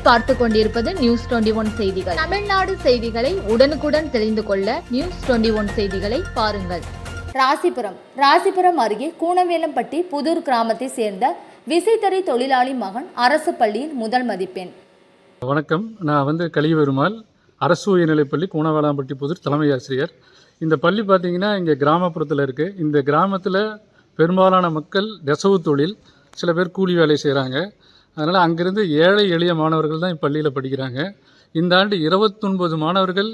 நீங்கள் பார்த்து கொண்டிருப்பது நியூஸ் 21 செய்திகள். தமிழ்நாடு செய்திகளை உடனுக்குடன் தெரிந்து கொள்ள நியூஸ் 21 செய்திகளை பாருங்கள். ராசிபுரம் அருகே கூனவேலம்பட்டி புதூர் கிராமத்தை சேர்ந்த விசைத்தறி தொழிலாளி மகன் அரசு பள்ளியின் முதல் மதிப்பெண். வணக்கம், நான் கலியபெருமாள், அரசு உயர்நிலைப்பள்ளி கூனவேலம்பட்டி புதூர் தலைமை ஆசிரியர். இந்த பள்ளி பார்த்திங்கன்னா இங்கே கிராமப்புறத்தில் இருக்குது. இந்த கிராமத்தில் பெரும்பாலான மக்கள் நெசவு தொழில், சில பேர் கூலி வேலை செய்கிறாங்க. அதனால் அங்கேருந்து ஏழை எளிய மாணவர்கள் தான் இப்பள்ளியில் படிக்கிறாங்க. இந்த ஆண்டு 29 மாணவர்கள்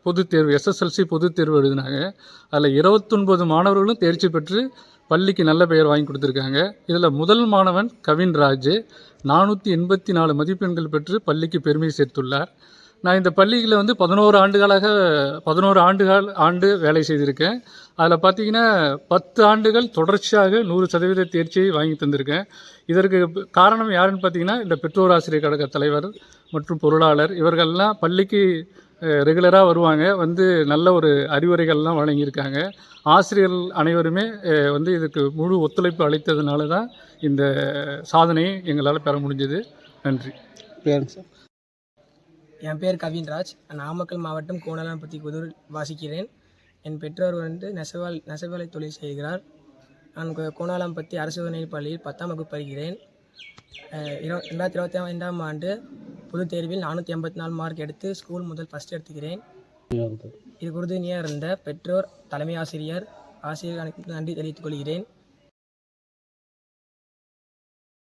பொதுத் தேர்வு SSLC பொதுத் தேர்வு எழுதினாங்க. அதில் 29 மாணவர்களும் தேர்ச்சி பெற்று பள்ளிக்கு நல்ல பெயர் வாங்கி கொடுத்துருக்காங்க. இதில் முதல் மாணவன் கவின்ராஜ் 484 மதிப்பெண்கள் பெற்று பள்ளிக்கு பெருமை சேர்த்துள்ளார். நான் இந்த பள்ளியில் 11 ஆண்டு வேலை செய்திருக்கேன். அதில் பார்த்திங்கன்னா 10 ஆண்டுகள் தொடர்ச்சியாக 100% தேர்ச்சியை வாங்கி தந்திருக்கேன். இதற்கு காரணம் யாருன்னு பார்த்திங்கன்னா இந்த பெற்றோர் ஆசிரியர் கழக தலைவர் மற்றும் பொருளாளர் இவர்கள்லாம் பள்ளிக்கு ரெகுலராக வருவாங்க, நல்ல ஒரு அறிவுரைகள்லாம் வழங்கியிருக்காங்க. ஆசிரியர்கள் அனைவருமே இதுக்கு முழு ஒத்துழைப்பு அளித்ததுனால தான் இந்த சாதனையை எங்களால் பெற முடிஞ்சது. நன்றி. என் பேர் கவின்ராஜ். நாமக்கல் மாவட்டம் கூனவேலம்பட்டி புதூர் வாசிக்கிறேன். என் பெற்றோர் நெசவாலை தொழில் செய்கிறார். நான் கூனவேலம்பட்டி அரசு உயர்நிலைப் பள்ளியில் 10ஆம் வகுப்பு படிக்கிறேன். 2025ஆம் ஆண்டு பொதுத் தேர்வில் 484 மார்க் எடுத்து ஸ்கூல் முதல் ஃபஸ்ட் எடுத்துக்கிறேன். இது உறுதுணையாக இருந்த பெற்றோர், தலைமை ஆசிரியர், ஆசிரியர்களுக்கு நன்றி தெரிவித்துக் கொள்கிறேன்.